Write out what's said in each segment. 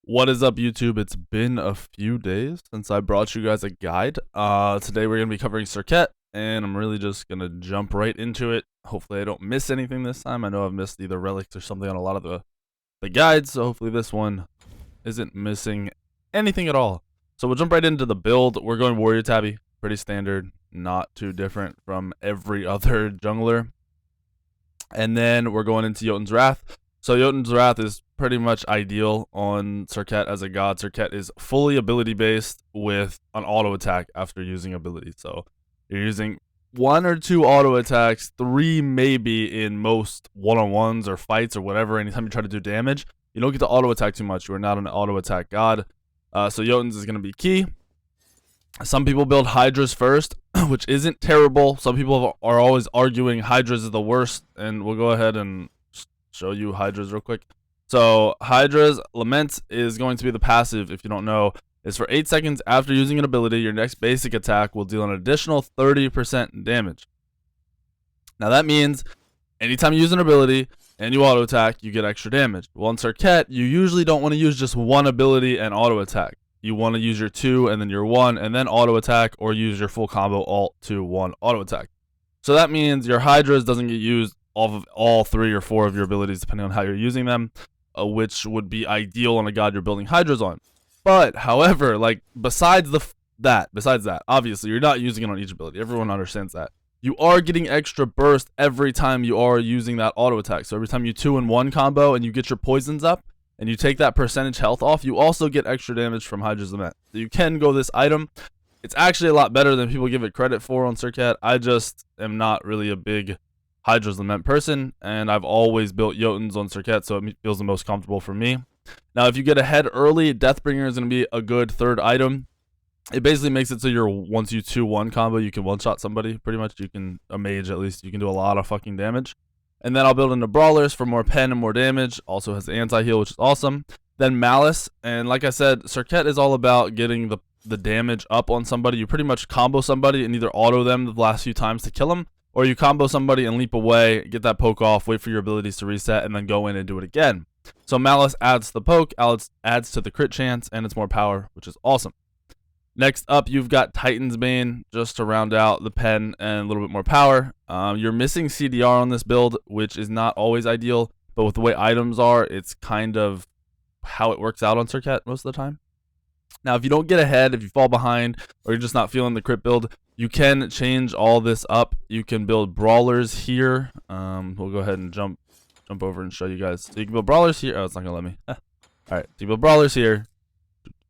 What is up, YouTube? It's been a few days since I brought you guys a guide. Today we're going to be covering Serqet, and I'm really just going to jump right into it. Hopefully I don't miss anything this time. I know I've missed either relics or something on a lot of the guides, so hopefully this one isn't missing anything at all. So we'll jump right into the build. We're going Warrior Tabby, pretty standard, not too different from every other jungler. And then we're going into Jotun's Wrath. So Jotun's Wrath is pretty much ideal on Serqet as a god. Serqet is fully ability based with an auto attack after using ability. So you're using 1 or 2 auto attacks, 3 maybe in most one-on-ones or fights or whatever. Anytime you try to do damage, you don't get to auto attack too much. You are not an auto attack god. So Jotun's is going to be key. Some people build Hydras first, which isn't terrible. Some people are always arguing Hydras is the worst, and we'll go ahead and show you Hydras real quick. So Hydra's Lament is going to be the passive, if you don't know. Is for 8 seconds after using an ability, your next basic attack will deal an additional 30% damage. Now that means anytime you use an ability and you auto attack, you get extra damage. Well, in Serqet, you usually don't want to use just one ability and auto attack. You want to use your 2 and then your 1 and then auto attack, or use your full combo alt 2 1 auto attack. So that means your Hydras doesn't get used off of all 3 or 4 of your abilities depending on how you're using them, which would be ideal on a god you're building Hydras on. But however, like besides that, obviously you're not using it on each ability. Everyone understands that. You are getting extra burst every time you are using that auto attack. So every time you 2 in 1 combo and you get your poisons up and you take that percentage health off, you also get extra damage from Hydra's Lament. So you can go this item. It's actually a lot better than people give it credit for on Serqet. I just am not really a big Hydra's Lament person, and I've always built Jotuns on Serqet, so it feels the most comfortable for me. Now, if you get ahead early, Deathbringer is going to be a good third item. It basically makes it so once you 2-1 combo, you can one-shot somebody, pretty much. You can, a mage at least, you can do a lot of fucking damage. And then I'll build into Brawlers for more pen and more damage. Also has anti-heal, which is awesome. Then Malice, and like I said, Serqet is all about getting the damage up on somebody. You pretty much combo somebody and either auto them the last few times to kill them, or you combo somebody and leap away, get that poke off, wait for your abilities to reset, and then go in and do it again. So Malice adds to the poke, adds to the crit chance, and it's more power, which is awesome. Next up, you've got Titan's Bane, just to round out the pen and a little bit more power. You're missing CDR on this build, which is not always ideal, but with the way items are, it's kind of how it works out on Serqet most of the time. Now, if you don't get ahead, if you fall behind, or you're just not feeling the crit build, you can change all this up. You can build Brawlers here. We'll go ahead and jump over and show you guys. So you can build Brawlers here. Oh, it's not going to let me. Alright, so you build Brawlers here.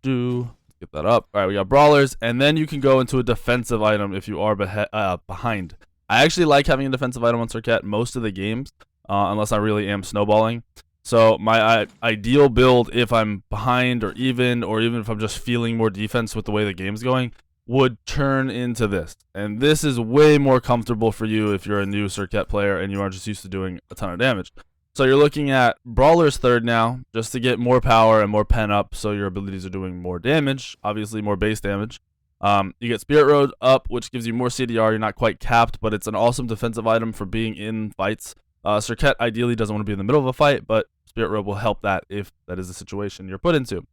Get that up. Alright, we got Brawlers, and then you can go into a defensive item if you are behind. I actually like having a defensive item on Serqet most of the games, unless I really am snowballing. So my ideal build, if I'm behind or even if I'm just feeling more defense with the way the game's going, would turn into this. And this is way more comfortable for you if you're a new Serqet player and you are just used to doing a ton of damage. So you're looking at Brawler's third now, just to get more power and more pen up, so your abilities are doing more damage, obviously more base damage. You get Spirit Road up, which gives you more CDR. You're not quite capped, but it's an awesome defensive item for being in fights. Serqet ideally doesn't want to be in the middle of a fight, but Spirit Road will help that if that is the situation you're put into.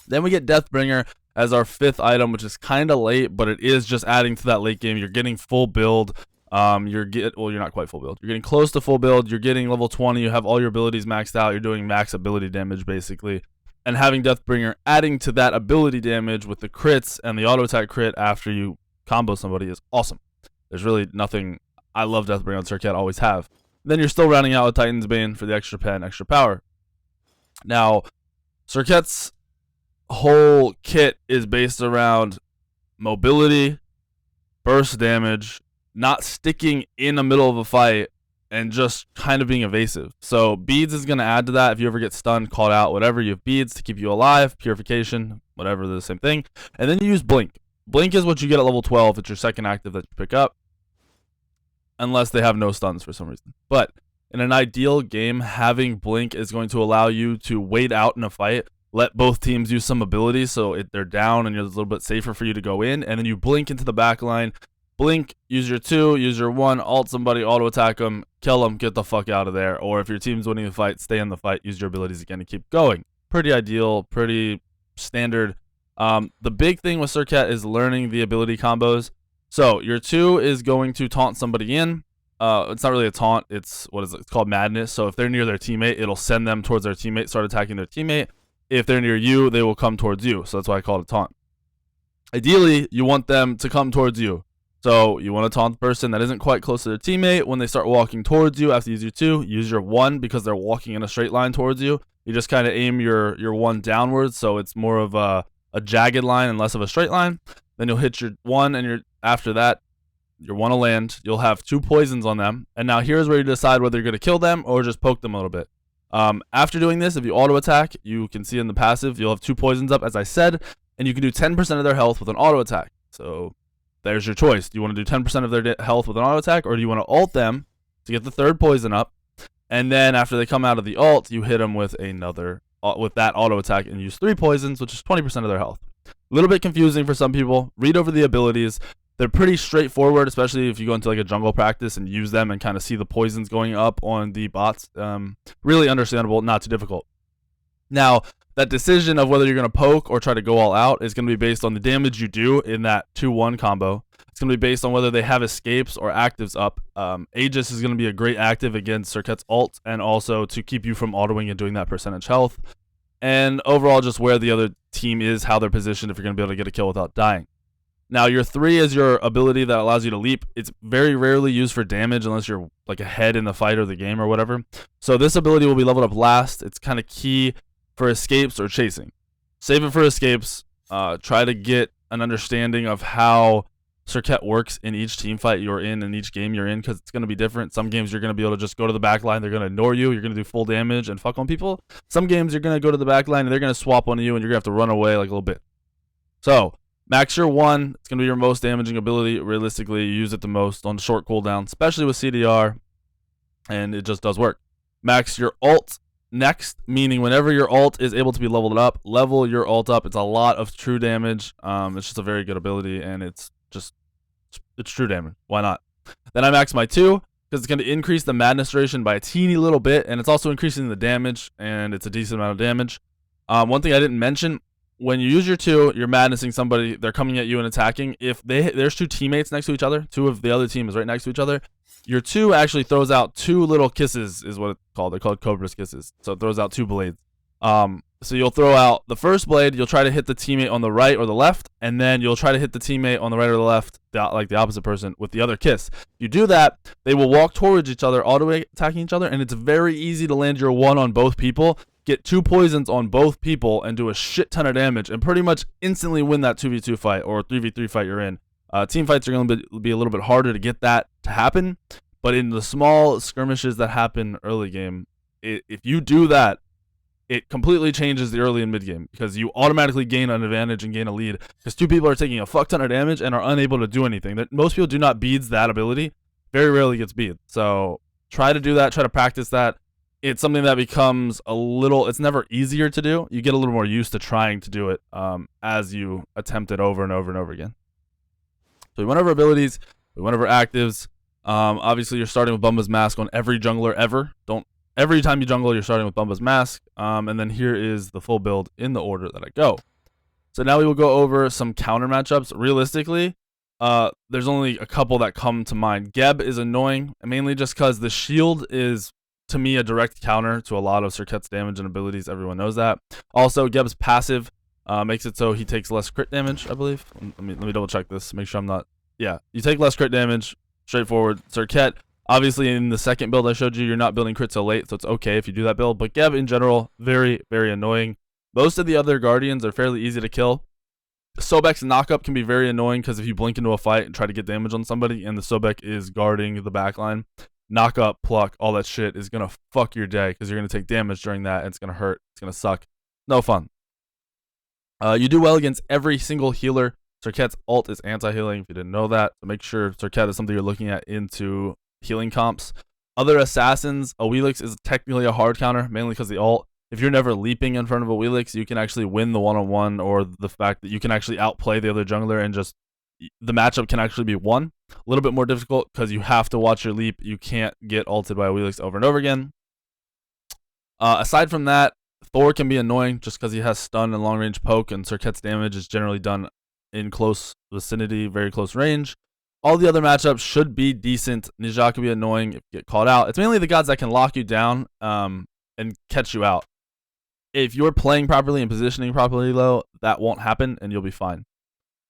Then we get Deathbringer as our 5th item, which is kind of late, but it is just adding to that late game. You're getting full build. You're not quite full build. You're getting close to full build. You're getting level 20. You have all your abilities maxed out. You're doing max ability damage, basically. And having Deathbringer adding to that ability damage with the crits and the auto attack crit after you combo somebody is awesome. There's really nothing. I love Deathbringer on Serqet, always have. Then you're still rounding out with Titan's Bane for the extra pen, extra power. Now, Serqet's whole kit is based around mobility, burst damage, not sticking in the middle of a fight, and just kind of being evasive. So beads is going to add to that. If you ever get stunned, called out, whatever, you have beads to keep you alive, purification, whatever, they're the same thing. And then you use blink. Blink is what you get at level 12. It's your second active that you pick up, unless they have no stuns for some reason. But in an ideal game, having blink is going to allow you to wait out in a fight, let both teams use some abilities so they're down and you're a little bit safer for you to go in, and then you blink into the back line. Blink, use your 2, use your 1, ult somebody, auto attack them, kill them, get the fuck out of there. Or if your team's winning the fight, stay in the fight, use your abilities again to keep going. pretty ideal, pretty standard. The big thing with Serqet is learning the ability combos. So your 2 is going to taunt somebody in. It's not really a taunt. It's it's called madness. So if they're near their teammate, it'll send them towards their teammate, start attacking their teammate. If they're near you, they will come towards you. So that's why I call it a taunt. Ideally, you want them to come towards you. So you want to taunt the person that isn't quite close to their teammate. When they start walking towards you after you use your 2, use your 1 because they're walking in a straight line towards you. You just kind of aim your 1 downwards, so it's more of a jagged line and less of a straight line. Then you'll hit your 1, and after that, your 1 will land. You'll have 2 poisons on them. And now here's where you decide whether you're going to kill them or just poke them a little bit. After doing this, if you auto attack, you can see in the passive, you'll have 2 poisons up, as I said, and you can do 10% of their health with an auto attack. So there's your choice. Do you want to do 10% of their health with an auto attack, or do you want to ult them to get the 3rd poison up? And then after they come out of the ult, you hit them with that auto attack and use 3 poisons, which is 20% of their health. A little bit confusing for some people. Read over the abilities. They're pretty straightforward, especially if you go into like a jungle practice and use them and kind of see the poisons going up on the bots. Really understandable, not too difficult. Now, that decision of whether you're going to poke or try to go all out is going to be based on the damage you do in that 2-1 combo. It's going to be based on whether they have escapes or actives up. Aegis is going to be a great active against Serqet's ult, and also to keep you from autoing and doing that percentage health. And overall, just where the other team is, how they're positioned, if you're going to be able to get a kill without dying. Now, your 3 is your ability that allows you to leap. It's very rarely used for damage unless you're like ahead in the fight or the game or whatever. So this ability will be leveled up last. It's kind of key for escapes or chasing. Save it for escapes. Try to get an understanding of how Serqet works in each team fight you're in each game you're in, because it's going to be different. Some games you're going to be able to just go to the back line. They're going to ignore you. You're going to do full damage and fuck on people. Some games you're going to go to the back line and they're going to swap on you and you're going to have to run away like a little bit. So max your 1. It's going to be your most damaging ability. Realistically, you use it the most on short cooldown, especially with CDR, and it just does work. Max your ult next, meaning whenever your ult is able to be leveled up, level your ult up. It's a lot of true damage. It's just a very good ability, and it's true damage. Why not? Then I max my 2 because it's going to increase the madness duration by a teeny little bit, and it's also increasing the damage, and it's a decent amount of damage. One thing I didn't mention, when you use your 2, you're madnessing somebody, they're coming at you and attacking. If there's 2 teammates next to each other, 2 of the other team is right next to each other, your 2 actually throws out 2 little kisses, is what it's called. They're called Cobra's kisses. So it throws out 2 blades. So you'll throw out the first blade, you'll try to hit the teammate on the right or the left, and then you'll try to hit the teammate on the right or the left, like the opposite person, with the other kiss. If you do that, they will walk towards each other, auto-attacking each other, and it's very easy to land your 1 on both people, get 2 poisons on both people, and do a shit ton of damage, and pretty much instantly win that 2v2 fight or 3v3 fight you're in. Team fights are going to be a little bit harder to get that to happen, but in the small skirmishes that happen early game, if you do that, it completely changes the early and mid game, because you automatically gain an advantage and gain a lead, because 2 people are taking a fuck ton of damage and are unable to do anything. That most people do not beads that ability. Very rarely gets bead. So try to do that. Try to practice that. It's something that becomes it's never easier to do. You get a little more used to trying to do it as you attempt it over and over and over again. So we went over abilities. We went over actives. Obviously, you're starting with Bumba's Mask on every jungler ever. Every time you jungle, you're starting with Bumba's Mask. And then here is the full build in the order that I go. So now we will go over some counter matchups. Realistically, there's only a couple that come to mind. Geb is annoying, mainly just because the shield is, to me, a direct counter to a lot of Serqet's damage and abilities. Everyone knows that. Also, Geb's passive makes it so he takes less crit damage, I believe. Let me double check this, make sure I'm not... Yeah, you take less crit damage, straightforward. Serqet, obviously in the second build I showed you, you're not building crit so late, so it's okay if you do that build. But Geb in general, very, very annoying. Most of the other Guardians are fairly easy to kill. Sobek's knockup can be very annoying, because if you blink into a fight and try to get damage on somebody and the Sobek is guarding the backline, knockup, pluck, all that shit is going to fuck your day, because you're going to take damage during that and it's going to hurt. It's going to suck. No fun. You do well against every single healer. Serqet's ult is anti-healing, if you didn't know that. So make sure Serqet is something you're looking at into healing comps. Other assassins, a Wheelix is technically a hard counter, mainly because the ult. If you're never leaping in front of a Wheelix, you can actually win the one-on-one, or the fact that you can actually outplay the other jungler and just the matchup can actually be won. A little bit more difficult because you have to watch your leap. You can't get ulted by a Wheelix over and over again. Aside from that, Thor can be annoying just because he has stun and long range poke, and Serqet's damage is generally done in close vicinity, very close range. All the other matchups should be decent. Nija can be annoying if you get called out. It's mainly the gods that can lock you down and catch you out. If you're playing properly and positioning properly, though, that won't happen and you'll be fine.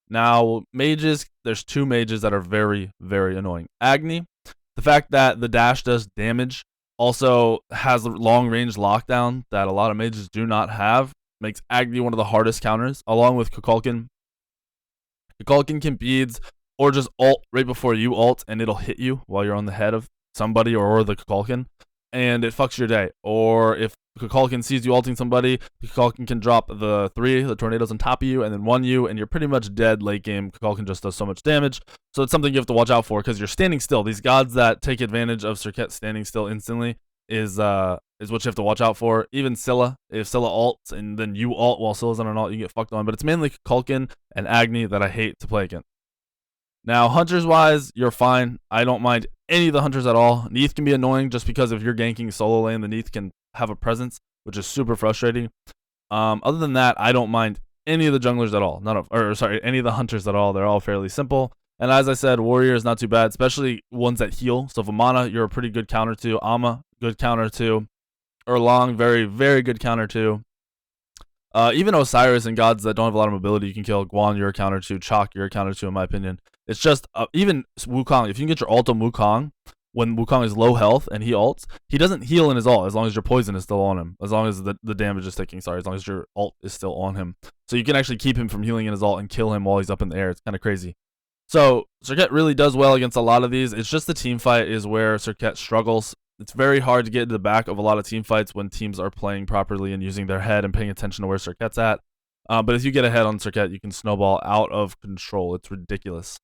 Now, mages, there's 2 mages that are very, very annoying. Agni, the fact that the dash does damage, also has a long range lockdown that a lot of mages do not have, makes Agni one of the hardest counters, along with Kukulkan. Kukulkan can beads or just ult right before you ult, and it'll hit you while you're on the head of somebody or the Kukulkan, and it fucks your day. Or if Kukulkan sees you ulting somebody, Kukulkan can drop the tornadoes on top of you, and then 1 you, and you're pretty much dead late game. Kukulkan just does so much damage, so it's something you have to watch out for because you're standing still. These gods that take advantage of Serqet standing still instantly is what you have to watch out for. Even Scylla, if Scylla ults and then you ult while Scylla's on an ult, you get fucked on. But it's mainly Kukulkan and Agni that I hate to play against. Now, hunters-wise, you're fine. I don't mind any of the hunters at all. Neith can be annoying just because if you're ganking solo lane, the Neith can have a presence, which is super frustrating. Other than that, I don't mind any of the junglers at all. Any of the hunters at all. They're all fairly simple. And as I said, warrior is not too bad, especially ones that heal. So Vamana, you're a pretty good counter to. Amma, good counter to. Erlang, very, very good counter to. Even Osiris and gods that don't have a lot of mobility, you can kill. Guan, you're a counter to. Chak, you're a counter to, in my opinion. It's just, even Wukong, if you can get your ult on Wukong, when Wukong is low health and he ults, he doesn't heal in his ult as long as your poison is still on him. As long as the damage is sticking, as long as your ult is still on him. So you can actually keep him from healing in his ult and kill him while he's up in the air. It's kind of crazy. So Serqet really does well against a lot of these. It's just the team fight is where Serqet struggles. It's very hard to get into the back of a lot of team fights when teams are playing properly and using their head and paying attention to where Serqet's at. But if you get ahead on Serqet, you can snowball out of control. It's ridiculous.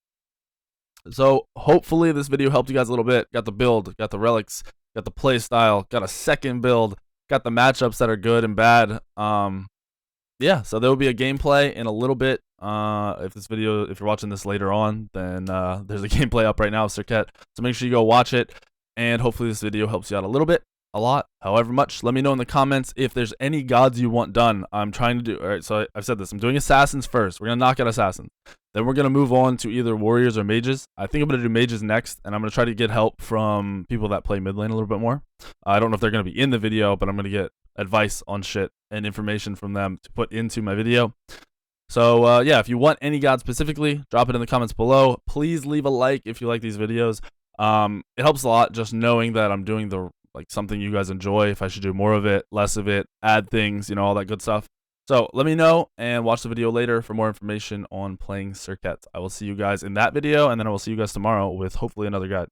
So hopefully this video helped you guys a little bit. Got the build, got the relics, got the play style, got a second build, got the matchups that are good and bad. Yeah, so there will be a gameplay in a little bit. If you're watching this later on, then there's a gameplay up right now of Serqet. So make sure you go watch it. And hopefully this video helps you out a little bit, a lot, however much. Let me know in the comments if there's any gods you want done. I'm trying to do, all right, so I've said this. I'm doing assassins first. We're going to knock out assassins. Then we're going to move on to either warriors or mages. I think I'm going to do mages next, and I'm going to try to get help from people that play mid lane a little bit more. I don't know if they're going to be in the video, but I'm going to get advice on shit and information from them to put into my video. So, yeah, if you want any god specifically, drop it in the comments below. Please leave a like if you like these videos. It helps a lot just knowing that I'm doing something you guys enjoy, if I should do more of it, less of it, add things, all that good stuff. So let me know and watch the video later for more information on playing Serqet. I will see you guys in that video, and then I will see you guys tomorrow with hopefully another guide.